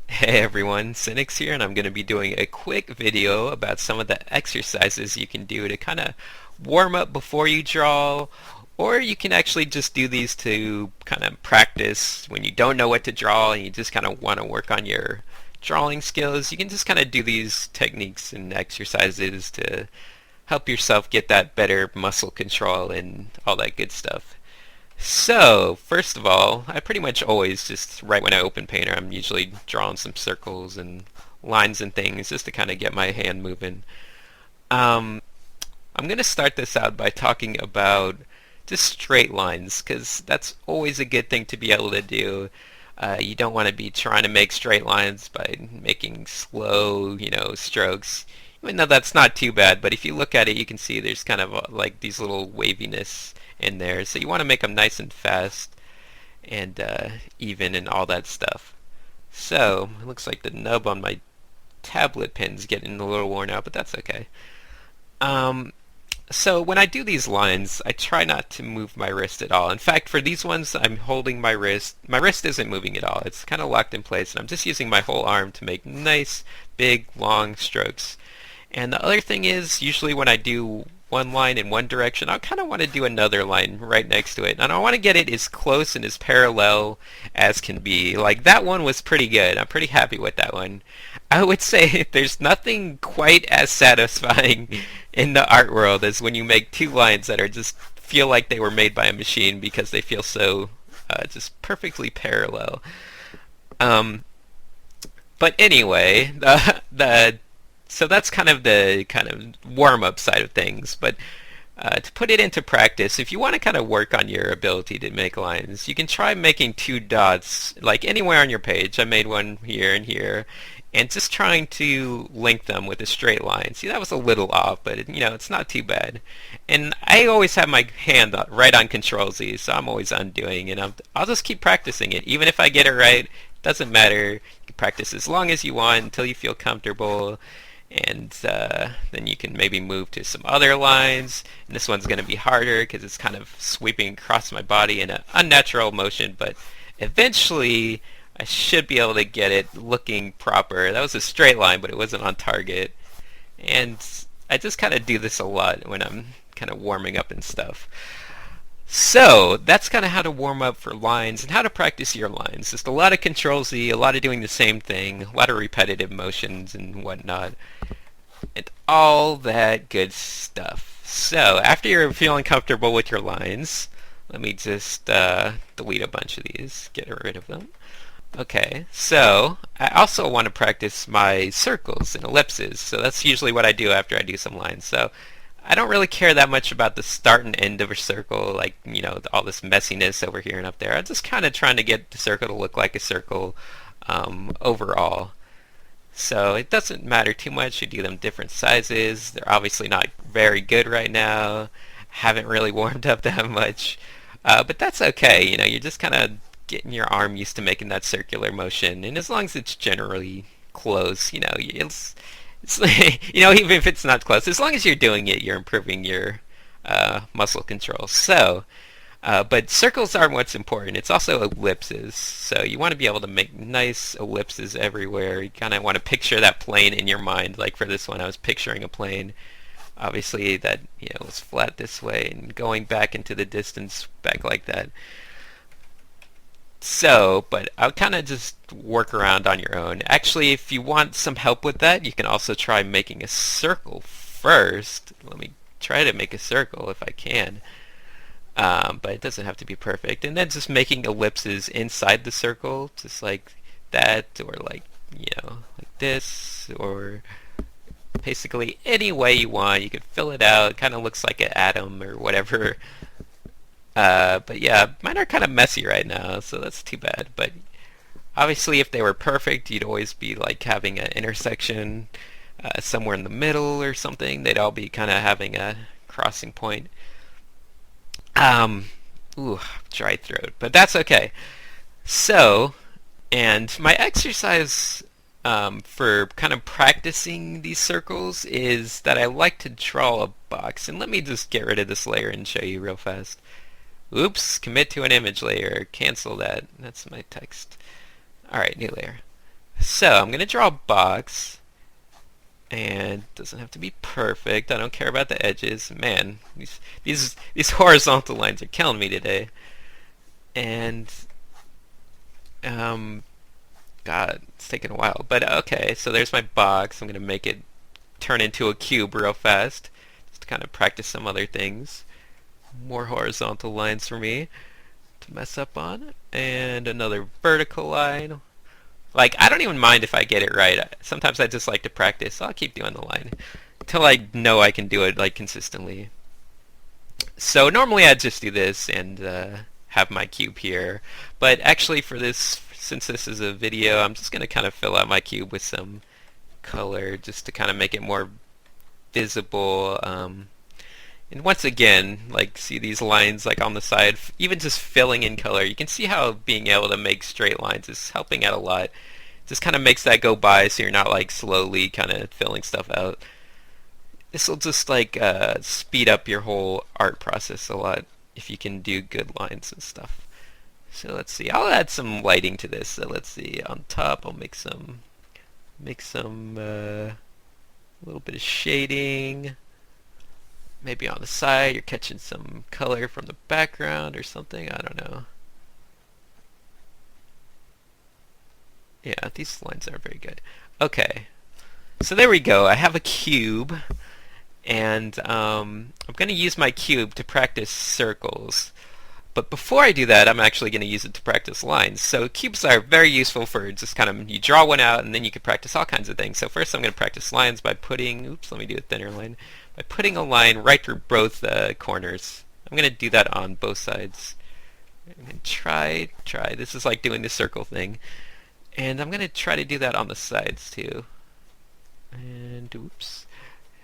Hey everyone, Cynics here, and I'm going to be doing a quick video about some of the exercises you can do to kind of warm up before you draw, or you can actually just do these to kind of practice when you don't know what to draw and you just kind of want to work on your drawing skills. You can just kind of do these techniques and exercises to help yourself get that better muscle control and all that good stuff. So, first of all, I pretty much always just, right when I open Painter, I'm usually drawing some circles and lines and things just to kind of get my hand moving. Um, I'm going to start this out by talking about just straight lines, because that's always a good thing to be able to do. You don't want to be trying to make straight lines by making slow, strokes. Even though that's not too bad, but if you look at it, you can see there's kind of like these little waviness in there. So you want to make them nice and fast and even and all that stuff. So it looks like the nub on my tablet pen's getting a little worn out, but that's okay. Um, so when I do these lines, I try not to move my wrist at all. In fact, for these ones, I'm holding my wrist. My wrist isn't moving at all. It's kind of locked in place, and I'm just using my whole arm to make nice, big, long strokes. And the other thing is, usually when I do one line in one direction, I kind of want to do another line right next to it. And I want to get it as close and as parallel as can be. Like, that one was pretty good. I'm pretty happy with that one. I would say there's nothing quite as satisfying in the art world as when you make two lines that are just feel like they were made by a machine because they feel so just perfectly parallel. Um, but anyway, the so that's kind of the kind of warm-up side of things. But to put it into practice, if you want to kind of work on your ability to make lines, you can try making two dots, like anywhere on your page. I made one here and here, and just trying to link them with a straight line. See, that was a little off, but it's not too bad. And I always have my hand right on Control Z, so I'm always undoing, and I'll just keep practicing it. Even if I get it right, doesn't matter. You can practice as long as you want until you feel comfortable, and then you can maybe move to some other lines. And this one's going to be harder because it's kind of sweeping across my body in an unnatural motion, but eventually I should be able to get it looking proper. That was a straight line, but it wasn't on target. And I just kind of do this a lot when I'm kind of warming up and stuff. So that's kind of how to warm up for lines and how to practice your lines. Just a lot of Control Z, a lot of doing the same thing, a lot of repetitive motions and whatnot, and all that good stuff. So after you're feeling comfortable with your lines, let me just delete a bunch of these, get rid of them. Okay, so I also want to practice my circles and ellipses. So that's usually what I do after I do some lines. So I don't really care that much about the start and end of a circle, like, all this messiness over here and up there. I'm just kind of trying to get the circle to look like a circle overall. So it doesn't matter too much. You do them different sizes. They're obviously not very good right now. Haven't really warmed up that much. But that's okay. You're just kind of getting your arm used to making that circular motion. And as long as it's generally close, it's even if it's not close, as long as you're doing it, you're improving your muscle control. So, but circles aren't what's important. It's also ellipses. So you want to be able to make nice ellipses everywhere. You kind of want to picture that plane in your mind. Like for this one, I was picturing a plane, obviously that was flat this way and going back into the distance, back like that. So, but I'll kind of just work around on your own. Actually, if you want some help with that, you can also try making a circle first. Let me try to make a circle if I can. But it doesn't have to be perfect. And then just making ellipses inside the circle, just like that, or like this, or basically any way you want. You can fill it out. It kind of looks like an atom or whatever. But yeah, mine are kind of messy right now, so that's too bad. But obviously if they were perfect, you'd always be like having an intersection somewhere in the middle or something. They'd all be kind of having a crossing point. Um, ooh, dry throat, but that's okay. So, and my exercise for kind of practicing these circles is that I like to draw a box. And let me just get rid of this layer and show you real fast. Oops, commit to an image layer. Cancel that. That's my text. Alright, new layer. So I'm going to draw a box, and it doesn't have to be perfect. I don't care about the edges. Man, these horizontal lines are killing me today. And God, it's taking a while. But okay, so there's my box. I'm going to make it turn into a cube real fast, just to kind of practice some other things. More horizontal lines for me to mess up on, and another vertical line. Like, I don't even mind if I get it right. Sometimes I just like to practice, so I'll keep doing the line until I know I can do it like consistently. So normally I'd just do this and have my cube here, but actually for this, since this is a video, I'm just going to kind of fill out my cube with some color just to kind of make it more visible. And once again, like, see these lines like on the side, even just filling in color, you can see how being able to make straight lines is helping out a lot. Just kind of makes that go by so you're not like slowly kind of filling stuff out. This will just like speed up your whole art process a lot if you can do good lines and stuff. So let's see, I'll add some lighting to this. So let's see, on top I'll make some a little bit of shading. Maybe on the side you're catching some color from the background or something, I don't know. Yeah, these lines aren't very good. Okay, so there we go. I have a cube, and I'm going to use my cube to practice circles. But before I do that, I'm actually going to use it to practice lines. So cubes are very useful for just kind of, you draw one out and then you can practice all kinds of things. So first I'm going to practice lines by putting, oops, let me do a thinner line, by putting a line right through both corners. I'm going to do that on both sides. I'm going to try, this is like doing the circle thing. And I'm going to try to do that on the sides too. And oops.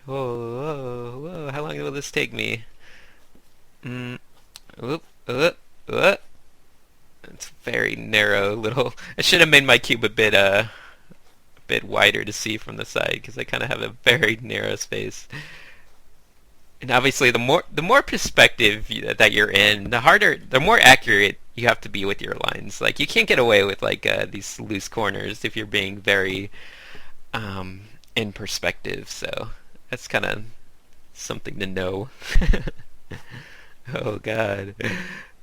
Whoa, whoa, whoa, how long will this take me? Oop. It's very narrow little. I should have made my cube a bit wider to see from the side because I kind of have a very narrow space. And obviously, the more perspective that you're in, the more accurate you have to be with your lines. Like, you can't get away with like these loose corners if you're being very in perspective. So that's kind of something to know. Oh God.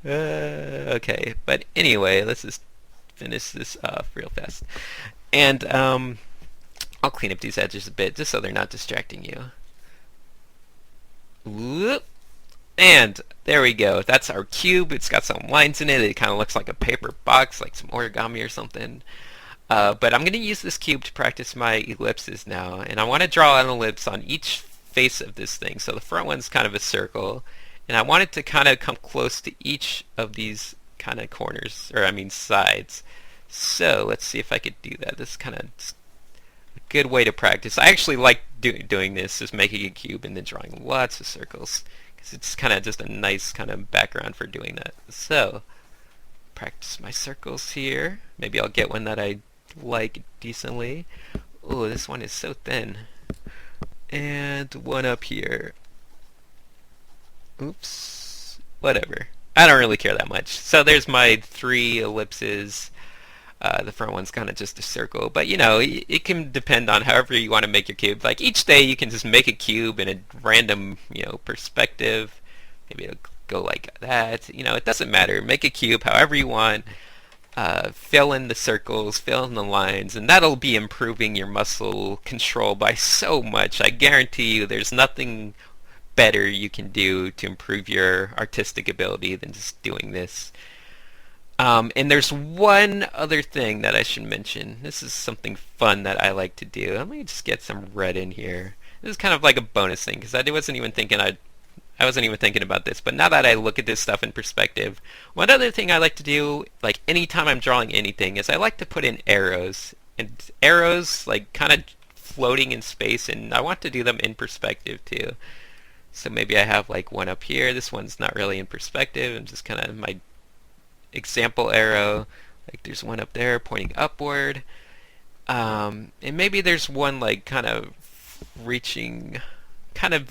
Okay, but anyway, let's just finish this off real fast. And I'll clean up these edges a bit just so they're not distracting you. Whoop. And there we go. That's our cube. It's got some lines in it. It kind of looks like a paper box, like some origami or something. But I'm going to use this cube to practice my ellipses now. And I want to draw an ellipse on each face of this thing. So the front one's kind of a circle. And I want it to kind of come close to each of these kind of corners, or I mean sides. So let's see if I could do that. This is kind of a good way to practice. I actually like doing this, just making a cube and then drawing lots of circles, because it's kind of just a nice kind of background for doing that. So practice my circles here. Maybe I'll get one that I like decently. Oh, this one is so thin. And one up here. Oops. Whatever. I don't really care that much. So there's my 3 ellipses. The front one's kind of just a circle. But, you know, it can depend on however you want to make your cube. Like, each day you can just make a cube in a random, you know, perspective. Maybe it'll go like that. You know, it doesn't matter. Make a cube however you want. Fill in the circles, fill in the lines, and that'll be improving your muscle control by so much. I guarantee you there's nothing better you can do to improve your artistic ability than just doing this. And there's one other thing that I should mention. This is something fun that I like to do. Let me just get some red in here. This is kind of like a bonus thing because I wasn't even thinking about this, but now that I look at this stuff in perspective, one other thing I like to do, like anytime I'm drawing anything, is I like to put in arrows. And arrows, like, kind of floating in space, and I want to do them in perspective too. So maybe I have like one up here. This one's not really in perspective. I'm just kind of my example arrow. Like there's one up there pointing upward. And maybe there's one like kind of reaching, kind of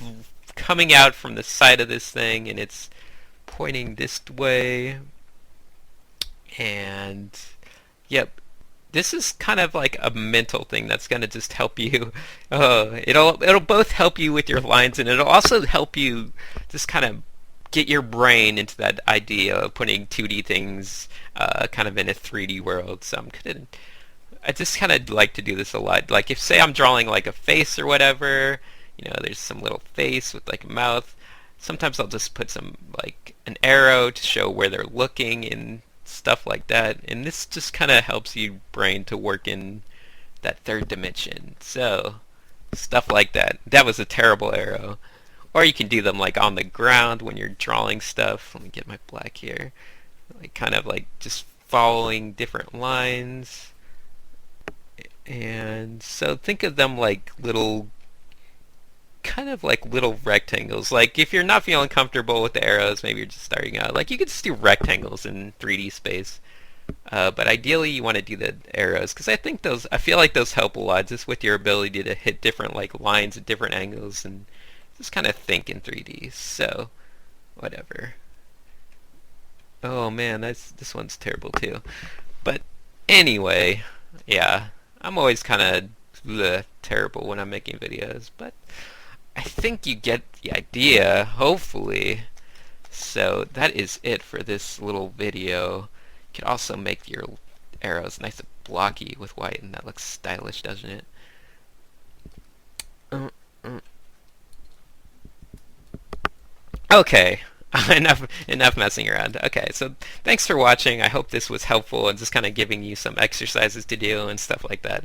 coming out from the side of this thing, and it's pointing this way, and yep, this is kind of like a mental thing that's gonna just help you. It'll both help you with your lines, and it'll also help you just kind of get your brain into that idea of putting 2D things kind of in a 3D world. So I just kind of like to do this a lot. Like if say I'm drawing like a face or whatever, there's some little face with like a mouth. Sometimes I'll just put some like an arrow to show where they're looking and stuff like that. And this just kind of helps your brain to work in that third dimension. So stuff like that. That was a terrible arrow. Or you can do them like on the ground when you're drawing stuff. Let me get my black here. Like kind of like just following different lines. And so think of them like little, kind of like little rectangles. Like if you're not feeling comfortable with the arrows, maybe you're just starting out, like you could just do rectangles in 3D space. But ideally you want to do the arrows, because I feel like those help a lot just with your ability to hit different like lines at different angles and just kind of think in 3D. So whatever. Oh man, this one's terrible too. But anyway, yeah, I'm always kind of terrible when I'm making videos, but I think you get the idea, hopefully. So that is it for this little video. You can also make your arrows nice and blocky with white, and that looks stylish, doesn't it? Okay, enough messing around. Okay, so thanks for watching. I hope this was helpful and just kind of giving you some exercises to do and stuff like that.